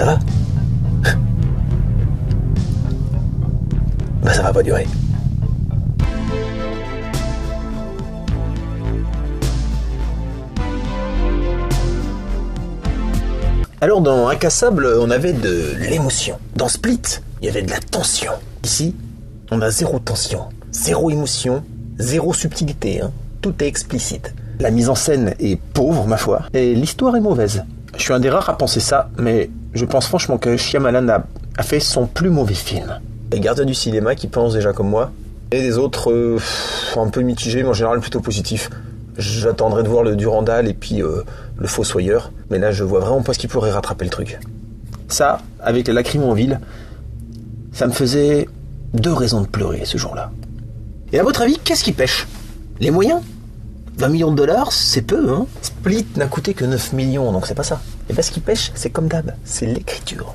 Ça va? Bah ça va pas durer. Alors dans Incassable, on avait de l'émotion. Dans Split, il y avait de la tension. Ici, on a zéro tension, zéro émotion, zéro subtilité. Tout est explicite. La mise en scène est pauvre, ma foi, et l'histoire est mauvaise. Je suis un des rares à penser ça, mais je pense franchement que Shyamalan a fait son plus mauvais film. Les gardiens du cinéma qui pensent déjà comme moi, et des autres un peu mitigés, mais en général plutôt positifs. J'attendrai de voir le Durandal et puis le Fossoyeur, mais là je vois vraiment pas ce qui pourrait rattraper le truc. Ça, avec les lacrymos en ville, ça me faisait 2 raisons de pleurer ce jour-là. Et à votre avis, qu'est-ce qui pêche? Les moyens? 20 millions de dollars, c'est peu, hein? Split n'a coûté que 9 millions, donc c'est pas ça. Et ben ce qui pêche, c'est comme d'hab, c'est l'écriture.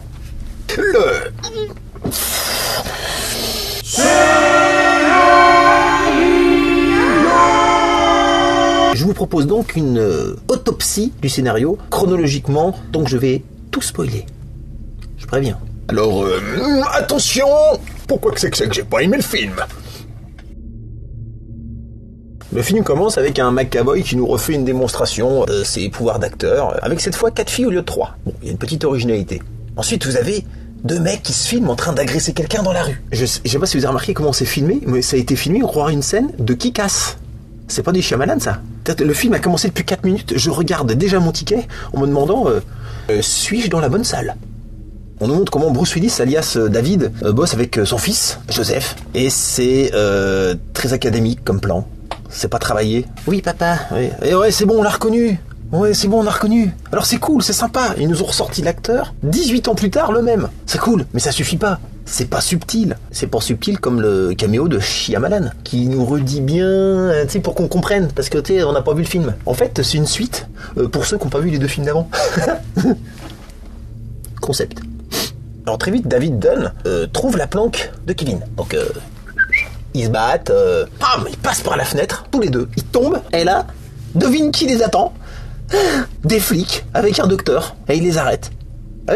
Je vous propose donc une autopsie du scénario, chronologiquement, donc je vais tout spoiler. Je préviens. Alors, attention! Pourquoi que c'est que j'ai pas aimé le film? Le film commence avec un McAvoy qui nous refait une démonstration de ses pouvoirs d'acteur, avec cette fois 4 filles au lieu de 3. Bon, il y a une petite originalité. Ensuite, vous avez 2 mecs qui se filment en train d'agresser quelqu'un dans la rue. Je sais pas si vous avez remarqué comment c'est filmé, mais ça a été filmé, on croirait une scène de Kick-Ass. C'est pas du Shyamalan, ça. Le film a commencé depuis 4 minutes, je regarde déjà mon ticket en me demandant suis-je dans la bonne salle? On nous montre comment Bruce Willis, alias David, bosse avec son fils, Joseph. Et c'est très académique comme plan. C'est pas travaillé. Oui, papa. Oui. Et ouais, c'est bon, on l'a reconnu. Ouais, c'est bon, on a reconnu. Alors c'est cool, c'est sympa. Ils nous ont ressorti l'acteur 18 ans plus tard, le même. C'est cool, mais ça suffit pas. C'est pas subtil. C'est pas subtil comme le caméo de Shyamalan, qui nous redit bien, tu sais, pour qu'on comprenne, parce que tu sais, on n'a pas vu le film. En fait, c'est une suite pour ceux qui n'ont pas vu les 2 films d'avant. Concept. Alors très vite, David Dunn trouve la planque de Kevin. Donc ils se battent, bam, ils passent par la fenêtre, tous les 2. Ils tombent, et là, devine qui les attend? Des flics avec un docteur, et ils les arrêtent.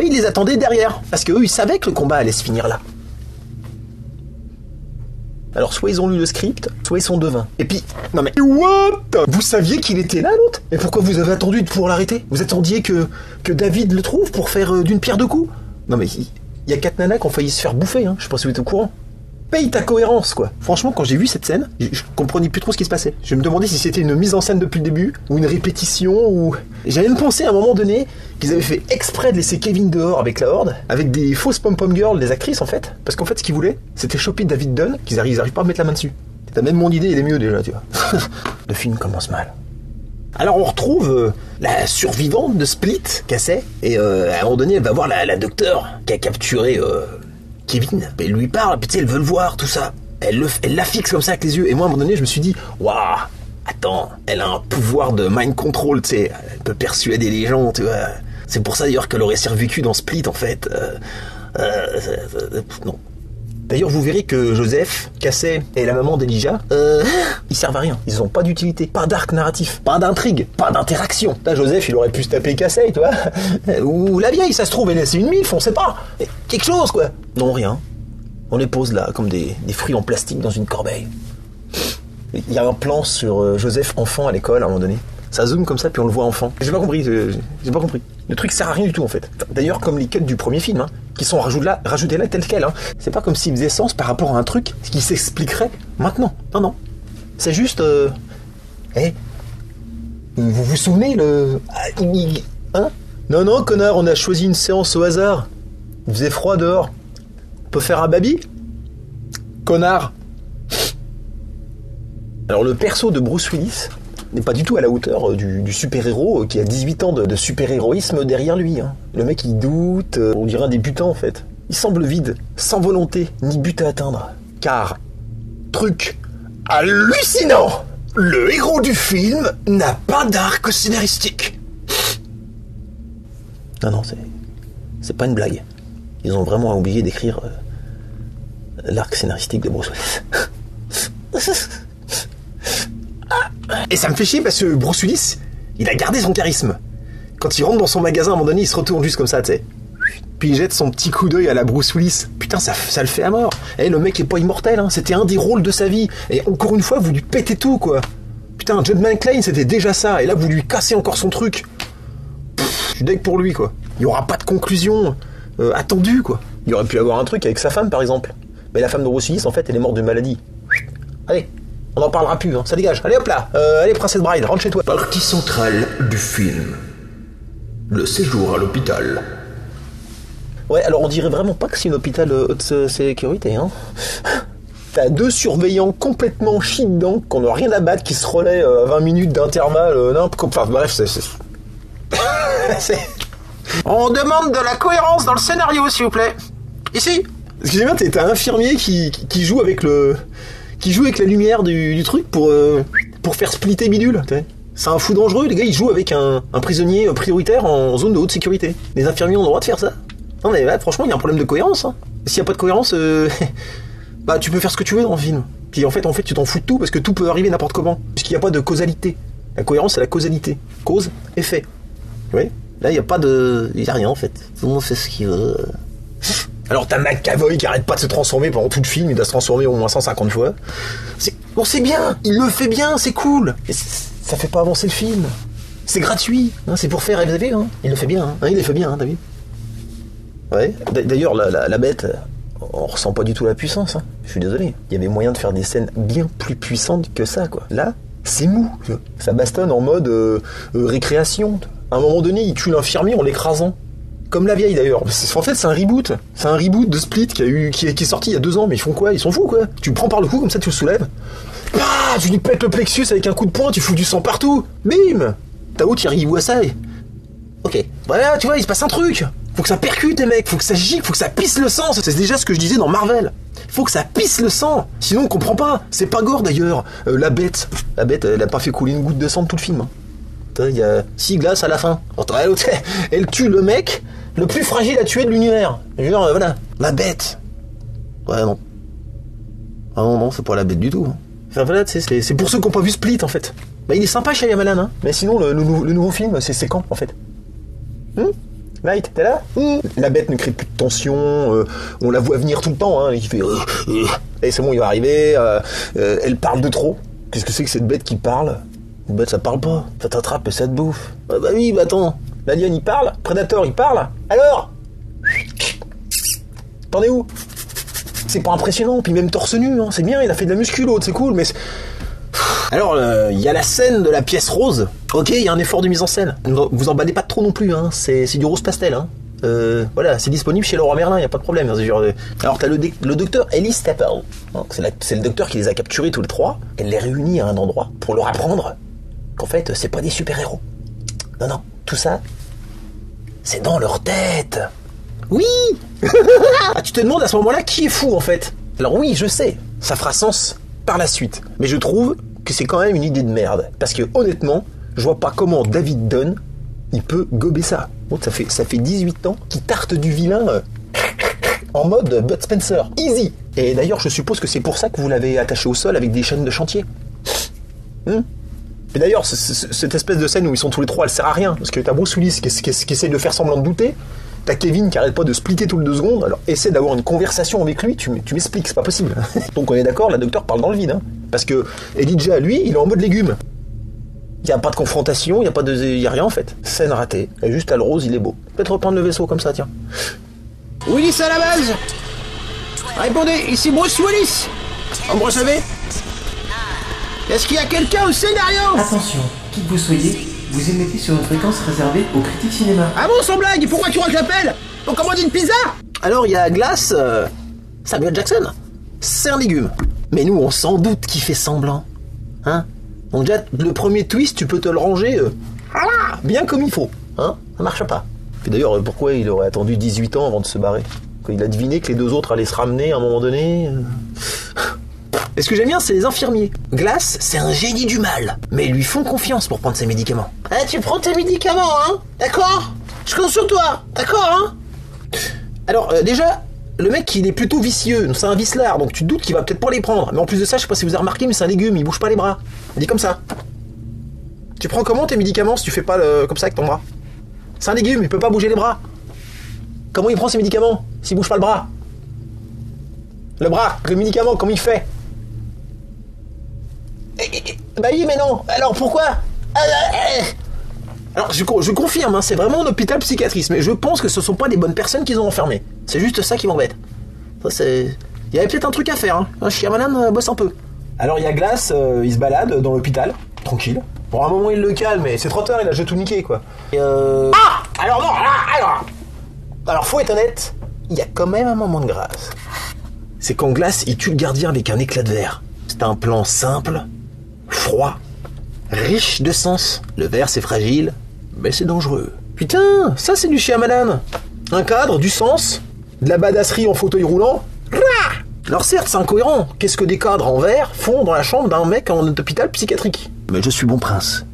Ils les attendaient derrière, parce qu'eux, ils savaient que le combat allait se finir là. Alors, soit ils ont lu le script, soit ils sont devins. Et puis, non mais, what? Vous saviez qu'il était là, l'autre? Et pourquoi vous avez attendu pour l'arrêter? Vous attendiez que David le trouve pour faire d'une pierre 2 coups? Non mais, il y a 4 nanas qui ont failli se faire bouffer, hein. Je sais pas si vous êtes au courant. Paye ta cohérence, quoi. Franchement, quand j'ai vu cette scène, je comprenais plus trop ce qui se passait. Je me demandais si c'était une mise en scène depuis le début, ou une répétition, ou... J'avais même pensé à un moment donné qu'ils avaient fait exprès de laisser Kevin dehors avec la horde, avec des fausses pom-pom girls, des actrices en fait, parce qu'en fait ce qu'ils voulaient, c'était choper David Dunn, qu'ils arrivent pas à mettre la main dessus. T'as même mon idée, elle est mieux déjà, tu vois. Le film commence mal. Alors on retrouve la survivante de Split, Casey, et à un moment donné, elle va voir la docteure qui a capturé... Kevin, elle lui parle, puis tu sais, elle veut le voir, tout ça. Elle la fixe comme ça avec les yeux. Et moi, à un moment donné, je me suis dit, waouh, attends, elle a un pouvoir de mind control, tu sais. Elle peut persuader les gens, tu vois. C'est pour ça d'ailleurs qu'elle aurait survécu dans Split, en fait. Non. D'ailleurs, vous verrez que Joseph, Casey et la maman d'Elijah, ils servent à rien. Ils ont pas d'utilité, pas d'arc narratif, pas d'intrigue, pas d'interaction. Là, Joseph, il aurait pu se taper Casey, tu vois. Ou la vieille, ça se trouve, elle est une milf, on sait pas. Quelque chose, quoi. Non, rien. On les pose là, comme des fruits en plastique dans une corbeille. Il y a un plan sur Joseph enfant à l'école, à un moment donné. Ça zoome comme ça, puis on le voit enfant. J'ai pas compris, j'ai pas compris. Le truc sert à rien du tout, en fait. D'ailleurs, comme les cuts du premier film, hein, qui sont rajoutés là tel quel. Hein. C'est pas comme s'ils faisaient sens par rapport à un truc qui s'expliquerait maintenant. Non, non. C'est juste... vous vous souvenez, Hein? Non, non, connard, on a choisi une séance au hasard. Il faisait froid dehors. On peut faire un baby? Connard. Alors, le perso de Bruce Willis n'est pas du tout à la hauteur du super-héros qui a 18 ans de super-héroïsme derrière lui. Hein. Le mec, il doute, on dirait un débutant en fait. Il semble vide, sans volonté, ni but à atteindre. Car, truc hallucinant, le héros du film n'a pas d'arc scénaristique. Non, non, c'est pas une blague. Ils ont vraiment oublié d'écrire l'arc scénaristique de Bruce Willis. Et ça me fait chier parce que Bruce Willis, il a gardé son charisme. Quand il rentre dans son magasin, à un moment donné, il se retourne juste comme ça, tu sais. Puis il jette son petit coup d'œil à la Bruce Willis. Putain, ça le fait à mort. Eh, le mec est pas immortel, hein. C'était un des rôles de sa vie. Et encore une fois, vous lui pétez tout, quoi. Putain, John McClane, c'était déjà ça. Et là, vous lui cassez encore son truc. Je suis deg pour lui, quoi. Il y aura pas de conclusion attendue, quoi. Il aurait pu avoir un truc avec sa femme, par exemple. Mais la femme de Bruce Willis, en fait, elle est morte d'une maladie. Allez, on n'en parlera plus, hein. Ça dégage. Allez, hop là. Allez, Princess Bride, rentre chez toi. Partie centrale du film. Le séjour à l'hôpital. Ouais, alors on dirait vraiment pas que c'est une hôpital haute sécurité, hein. T'as 2 surveillants complètement chi dedans, qu'on n'a rien à battre, qui se relaient à 20 minutes d'intervalle, enfin bref, c'est... On demande de la cohérence dans le scénario, s'il vous plaît. Ici. Excusez-moi, t'as un infirmier qui joue avec la lumière du truc pour faire splitter bidule, t'sais. C'est un fou dangereux, les gars, ils jouent avec un prisonnier prioritaire en zone de haute sécurité. Les infirmiers ont le droit de faire ça. Non mais là, franchement, il y a un problème de cohérence, hein. S'il n'y a pas de cohérence, bah tu peux faire ce que tu veux dans le film. Puis en fait, tu t'en fous de tout, parce que tout peut arriver n'importe comment. Puisqu'il n'y a pas de causalité. La cohérence, c'est la causalité. Cause, effet. Oui. Là, il n'y a pas de... Il n'y a rien, en fait. Tout le monde fait ce qu'il veut. Alors t'as McAvoy qui arrête pas de se transformer pendant tout le film, il doit se transformer au moins 150 fois. Bon, c'est bien, il le fait bien, c'est cool. Mais ça fait pas avancer le film. C'est gratuit, hein, c'est pour faire rêver, hein. Il le fait bien, hein, il le fait bien, hein, t'as vu. Ouais, d'ailleurs, la bête, on ressent pas du tout la puissance, hein. Je suis désolé. Il y avait moyen de faire des scènes bien plus puissantes que ça, quoi. Là, c'est mou. Ça bastonne en mode récréation. À un moment donné, il tue l'infirmier en l'écrasant. Comme la vieille d'ailleurs. En fait, c'est un reboot. C'est un reboot de Split qui est sorti il y a 2 ans. Mais ils font quoi? Ils sont fous, quoi. Tu le prends par le cou, comme ça, tu le soulèves. Ah, tu lui pètes le plexus avec un coup de poing, tu fous du sang partout. Bim. Tao, il voit ça et... Ok. Voilà, tu vois, il se passe un truc. Faut que ça percute, les mecs. Faut que ça gicle, faut que ça pisse le sang. C'est déjà ce que je disais dans Marvel. Faut que ça pisse le sang. Sinon, on comprend pas. C'est pas gore, d'ailleurs. La bête, elle a pas fait couler une goutte de sang de tout le film. Il y a 6 glaces à la fin. Elle tue le mec le plus fragile à tuer de l'univers. Genre, voilà. La bête. Ouais, non. Ah non, c'est pas la bête du tout. Enfin voilà, c'est pour ceux qui n'ont pas vu Split, en fait. Bah, il est sympa, Shyamalan, hein. Mais sinon, le nouveau film, c'est quand, en fait? Light, t'es là? La bête ne crée plus de tension, on la voit venir tout le temps, hein. Il fait... Et c'est bon, il va arriver, elle parle de trop. Qu'est-ce que c'est que cette bête qui parle? Une bête, ça parle pas. Ça t'attrape et ça te bouffe. Ah bah oui, bah attends. L'alien, il parle. Predator, il parle. Alors? T'en es où? C'est pas impressionnant. Puis même torse nu, hein. C'est bien, il a fait de la muscu, l'autre, c'est cool, mais... Alors, il y a la scène de la pièce rose. Ok, il y a un effort de mise en scène. Vous emballez pas trop non plus, hein. C'est du rose pastel, hein. Voilà, c'est disponible chez Leroy Merlin, y a pas de problème. Alors t'as le docteur Ellie Staple. C'est le docteur qui les a capturés tous les 3. Elle les réunit à un endroit pour leur apprendre qu'en fait, c'est pas des super-héros. Non, tout ça, c'est dans leur tête. Oui. Ah, tu te demandes à ce moment-là qui est fou, en fait. Alors oui, je sais, ça fera sens par la suite. Mais je trouve que c'est quand même une idée de merde. Parce que, honnêtement, je vois pas comment David Dunn, il peut gober ça. Bon, ça fait 18 ans qu'il tarte du vilain en mode Bud Spencer. Easy. Et d'ailleurs, je suppose que c'est pour ça que vous l'avez attaché au sol avec des chaînes de chantier. Et d'ailleurs, cette espèce de scène où ils sont tous les 3, elle sert à rien. Parce que t'as Bruce Willis qui essaye de faire semblant de douter. T'as Kevin qui arrête pas de splitter toutes les 2 secondes. Alors essaie d'avoir une conversation avec lui, tu m'expliques, c'est pas possible. Donc on est d'accord, la docteur parle dans le vide. Hein. Parce que Elijah, lui, il est en mode légume. Il n'y a pas de confrontation, il y a rien en fait. Scène ratée. Et juste à le rose, il est beau. Peut-être reprendre le vaisseau comme ça, tiens. Willis à la base. Répondez, ici Bruce Willis. Vous me recevez? Est-ce qu'il y a quelqu'un au scénario? Attention, qui que vous soyez, vous émettez sur une fréquence réservée aux critiques cinéma. Ah bon, sans blague, pourquoi tu crois que j'appelle? On commande une pizza? Alors il y a Glass, Samuel Jackson. C'est un légume. Mais nous, on s'en doute qu'il fait semblant. Hein? Donc déjà, le premier twist, tu peux te le ranger bien comme il faut. Hein? Ça marche pas. Et d'ailleurs, pourquoi il aurait attendu 18 ans avant de se barrer? Quand il a deviné que les 2 autres allaient se ramener à un moment donné. Et ce que j'aime bien, c'est les infirmiers. Glass, c'est un génie du mal. Mais ils lui font confiance pour prendre ses médicaments. Ah, tu prends tes médicaments, hein? D'accord? Je compte sur toi. D'accord, hein? Alors, déjà... Le mec, il est plutôt vicieux, c'est un vicelard, donc tu te doutes qu'il va peut-être pas les prendre. Mais en plus de ça, je sais pas si vous avez remarqué, mais c'est un légume, il bouge pas les bras. Il dit comme ça. Tu prends comment tes médicaments si tu fais pas comme ça avec ton bras? C'est un légume, il peut pas bouger les bras. Comment il prend ses médicaments s'il bouge pas le bras? Le bras, le médicament, comment il fait? Bah oui, mais non. Alors pourquoi? Alors je confirme, hein, c'est vraiment un hôpital psychiatrique, mais je pense que ce sont pas des bonnes personnes qu'ils ont enfermées. C'est juste ça qui m'embête. Ça, c'est... Il y avait peut-être un truc à faire, hein. Shyamalan bosse un peu. Alors il y a Glass, il se balade dans l'hôpital, tranquille. Pour un moment il le calme, mais c'est trop tard, il a déjà tout niqué, quoi. Et Ah! Alors non, alors faut être honnête, il y a quand même un moment de grâce. C'est quand Glass, il tue le gardien avec un éclat de verre. C'est un plan simple, froid, riche de sens. Le verre c'est fragile, mais c'est dangereux. Putain, ça c'est du Shyamalan. Un cadre, du sens, de la badasserie en fauteuil roulant. Alors certes c'est incohérent, qu'est-ce que des cadres en verre font dans la chambre d'un mec en hôpital psychiatrique? Mais je suis bon prince,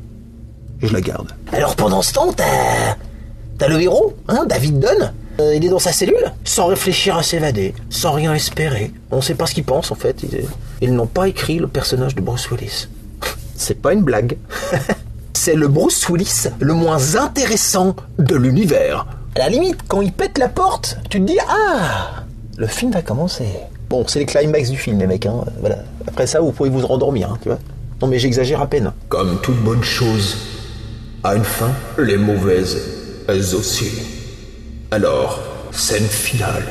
et je la garde. Alors pendant ce temps, t'as le héros, hein, David Dunn. Il est dans sa cellule, sans réfléchir à s'évader, sans rien espérer. On sait pas ce qu'il pense en fait. Ils n'ont pas écrit le personnage de Bruce Willis. C'est pas une blague. C'est le Bruce Willis le moins intéressant de l'univers. À la limite, quand il pète la porte, tu te dis ah, le film va commencer. Bon, c'est les climax du film, les mecs. Hein. Voilà. Après ça, vous pouvez vous rendormir, hein, tu vois. Non mais j'exagère à peine. Comme toute bonne chose a une fin, les mauvaises, elles aussi. Alors, scène finale.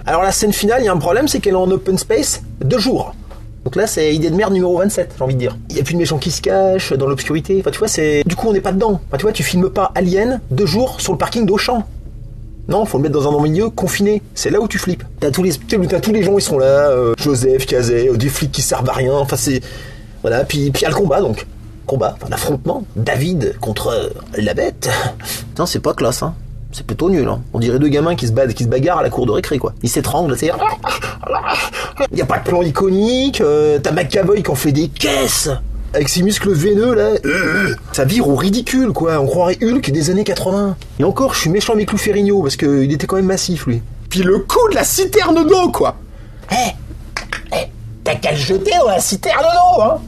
Alors la scène finale, il y a un problème, c'est qu'elle est en open space 2 jours. Donc là, c'est idée de merde numéro 27, j'ai envie de dire. Il n'y a plus de méchants qui se cachent dans l'obscurité. Enfin, tu vois, c'est... Du coup, on n'est pas dedans. Enfin, tu vois, tu filmes pas Alien 2 jours sur le parking d'Auchan. Non, faut le mettre dans un milieu confiné. C'est là où tu flippes. T'as tous les gens, ils sont là. Joseph, Cazet, des flics qui servent à rien. Enfin, c'est... Voilà, puis il y a le combat, donc. Combat, enfin l'affrontement. David contre la bête. Non, c'est pas classe, hein. C'est plutôt nul, hein. On dirait 2 gamins qui se bagarrent à la cour de récré, quoi. Ils s'étranglent, c'est... Il y a pas de plan iconique, t'as McAvoy qui en fait des caisses avec ses muscles veineux, là. Ça vire au ridicule, quoi. On croirait Hulk des années 80. Et encore, je suis méchant avec Lou Ferrigno, parce qu'il était quand même massif, lui. Puis le coup de la citerne d'eau, quoi. T'as qu'à le jeter dans la citerne d'eau, hein.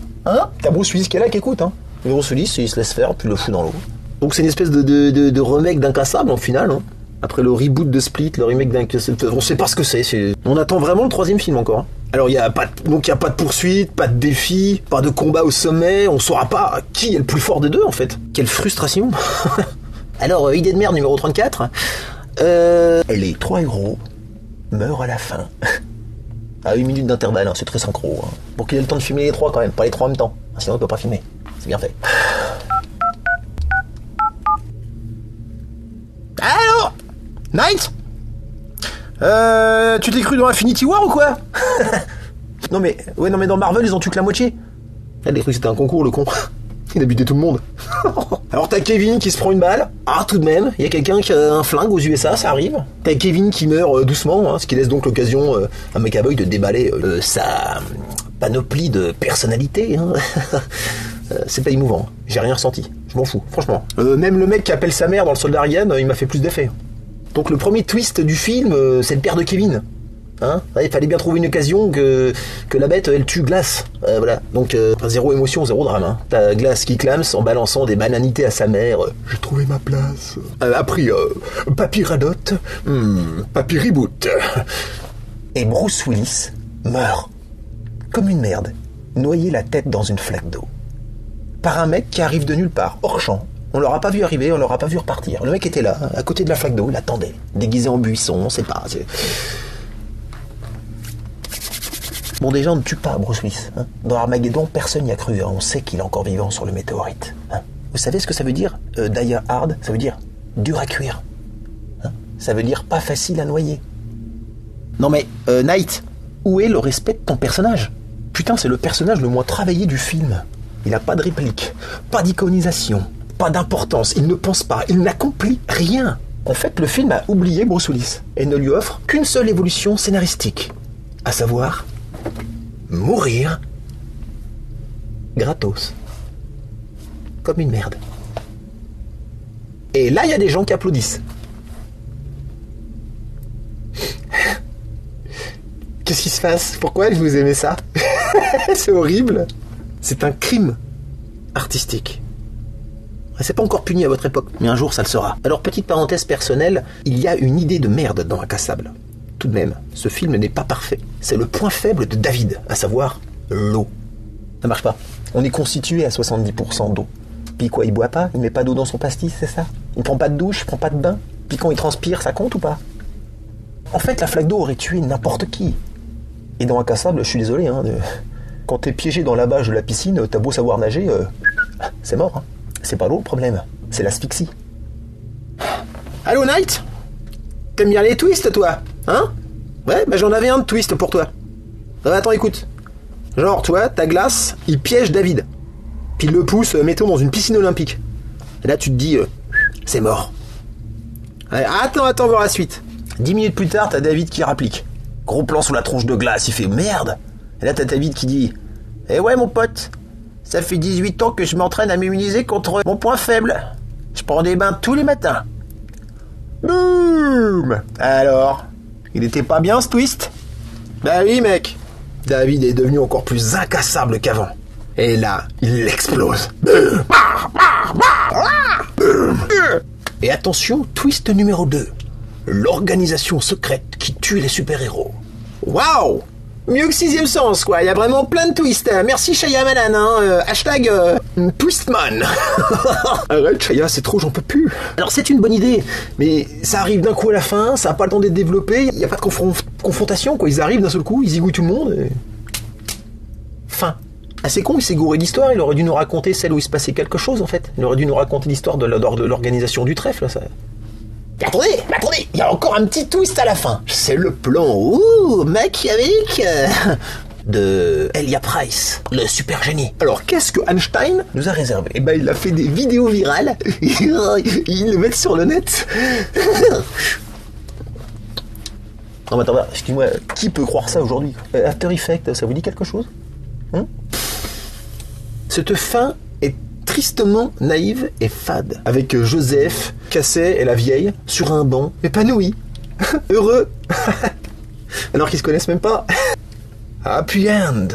T'as Bruce Willis qui est là, qui écoute, hein. Et Bruce Willis, il se laisse faire, puis il le fout dans l'eau. Donc c'est une espèce de remake d'Incassable, en final, hein. Après le reboot de Split, le remake d'Incassable, on sait pas ce que c'est. On attend vraiment le 3e film encore, hein. Alors il y a pas de poursuite, pas de défi, pas de combat au sommet, on saura pas qui est le plus fort des deux en fait. Quelle frustration. Alors idée de merde numéro 34. Les 3 héros meurent à la fin. À 8 minutes d'intervalle, hein, c'est très synchro. Hein. Pour qu'il ait le temps de filmer les 3 quand même, pas les 3 en même temps. Sinon il peut pas filmer. C'est bien fait. Allô Night tu t'es cru dans Infinity War ou quoi? Non mais dans Marvel ils ont tué que la moitié. Elle a cru que c'était un concours, le con. Il a buté tout le monde. Alors t'as Kevin qui se prend une balle. Ah, tout de même, il y a quelqu'un qui a un flingue aux USA, ça arrive. T'as Kevin qui meurt doucement, hein, ce qui laisse donc l'occasion à McAvoy de déballer sa panoplie de personnalités. Hein. C'est pas émouvant, j'ai rien ressenti. Je m'en fous, franchement. Même le mec qui appelle sa mère dans le Soldat Ryan, il m'a fait plus d'effet. Donc le premier twist du film, c'est le père de Kevin. Hein, il fallait bien trouver une occasion que la bête elle tue Glass. Voilà. Donc 0 émotion, 0 drame. Hein. T'as Glass qui clame en balançant des bananités à sa mère. J'ai trouvé ma place. Appris Papy Radote, Papy Reboot. Et Bruce Willis meurt comme une merde, noyé la tête dans une flaque d'eau. Par un mec qui arrive de nulle part, hors champ. On l'aura pas vu arriver, on l'aura pas vu repartir. Le mec était là, à côté de la flaque d'eau, il attendait. Déguisé en buisson, on sait pas. Bon, déjà, on ne tue pas Bruce Willis. Hein. Dans Armageddon, personne n'y a cru. Hein. On sait qu'il est encore vivant sur le météorite. Hein. Vous savez ce que ça veut dire Die hard, ça veut dire dur à cuire. Hein. Ça veut dire pas facile à noyer. Non mais, Night, où est le respect de ton personnage? Putain, c'est le personnage le moins travaillé du film. Il a pas de réplique, pas d'iconisation, pas d'importance. Il ne pense pas, il n'accomplit rien. En fait, le film a oublié Bruce Willis et ne lui offre qu'une seule évolution scénaristique. À savoir... mourir gratos comme une merde. Et là il y a des gens qui applaudissent. Qu'est-ce qui se passe? Pourquoi vous aimez ça? C'est horrible. C'est un crime artistique. C'est pas encore puni à votre époque, mais un jour ça le sera. Alors petite parenthèse personnelle, il y a une idée de merde dans Incassable. Tout de même, ce film n'est pas parfait. C'est le point faible de David, à savoir l'eau. Ça marche pas. On est constitué à 70% d'eau. Puis quoi, il boit pas? Il met pas d'eau dans son pastis, c'est ça? Il prend pas de douche, il prend pas de bain? Puis quand il transpire, ça compte ou pas? En fait, la flaque d'eau aurait tué n'importe qui. Et dans Incassable, je suis désolé, hein, quand t'es piégé dans la bâche de la piscine, t'as beau savoir nager, c'est mort. Hein. C'est pas l'eau le problème, c'est l'asphyxie. Allô, Knight? T'aimes bien les twists, toi? Hein? Ouais, bah j'en avais un de twist pour toi. Attends, écoute. Genre, toi, ta glace, il piège David. Puis il le pousse, mettons, dans une piscine olympique. Et là, tu te dis, c'est mort. Ouais, attends, voir la suite. 10 minutes plus tard, t'as David qui rapplique. Gros plan sous la tronche de glace, il fait merde. Et là, t'as David qui dit, eh ouais, mon pote, ça fait 18 ans que je m'entraîne à m'immuniser contre mon point faible. Je prends des bains tous les matins. Boum! Alors, il était pas bien ce twist? Bah oui, mec. David est devenu encore plus incassable qu'avant. Et là, il explose. Et attention, twist numéro 2. L'organisation secrète qui tue les super-héros. Waouh! Mieux que Sixième Sens, quoi. Il y a vraiment plein de twists. Merci Shyamalan, hein. Hashtag Twistman. Arrête, Shia, c'est trop, j'en peux plus. Alors, c'est une bonne idée, mais ça arrive d'un coup à la fin, ça n'a pas le temps d'être développé, il n'y a pas de confrontation, quoi. Ils arrivent d'un seul coup, ils zigouillent tout le monde. Et... Fin. Ah, c'est con, il s'est gouré d'histoire, il aurait dû nous raconter celle où il se passait quelque chose, en fait. Il aurait dû nous raconter l'histoire de l'organisation du trèfle, ça... Attendez, il y a encore un petit twist à la fin. C'est le plan, machiavélique de Elia Price, le super génie. Alors, qu'est-ce que Einstein nous a réservé? Eh ben, il a fait des vidéos virales, il les met sur le net. Non, mais attends, excuse-moi, qui peut croire ça aujourd'hui? After Effects, ça vous dit quelque chose? Cette fin est tristement naïve et fade, avec Joseph, Casset et la vieille sur un banc, épanoui, heureux, alors qu'ils se connaissent même pas. Happy end.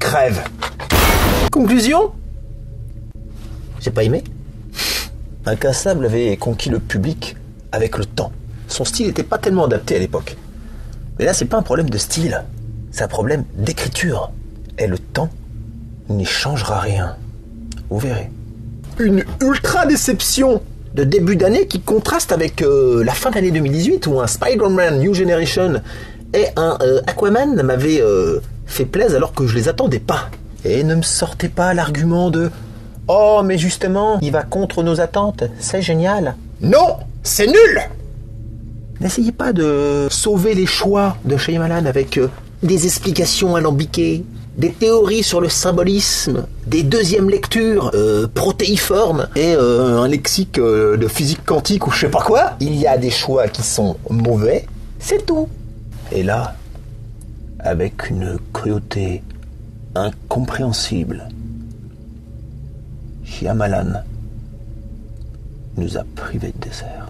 Crève. Conclusion? J'ai pas aimé. Incassable avait conquis le public avec le temps. Son style n'était pas tellement adapté à l'époque. Mais là, c'est pas un problème de style, c'est un problème d'écriture. Et le temps n'y changera rien. Vous verrez. Une ultra déception de début d'année qui contraste avec la fin d'année 2018 où un Spider-Man New Generation et un Aquaman m'avaient fait plaisir alors que je les attendais pas. Et ne me sortez pas l'argument de « Oh, mais justement, il va contre nos attentes, c'est génial !» Non, c'est nul! N'essayez pas de sauver les choix de Shyamalan avec des explications alambiquées, des théories sur le symbolisme, des deuxièmes lectures protéiformes et un lexique de physique quantique ou je sais pas quoi. Il y a des choix qui sont mauvais, c'est tout. Et là, avec une cruauté incompréhensible, Shyamalan nous a privés de dessert.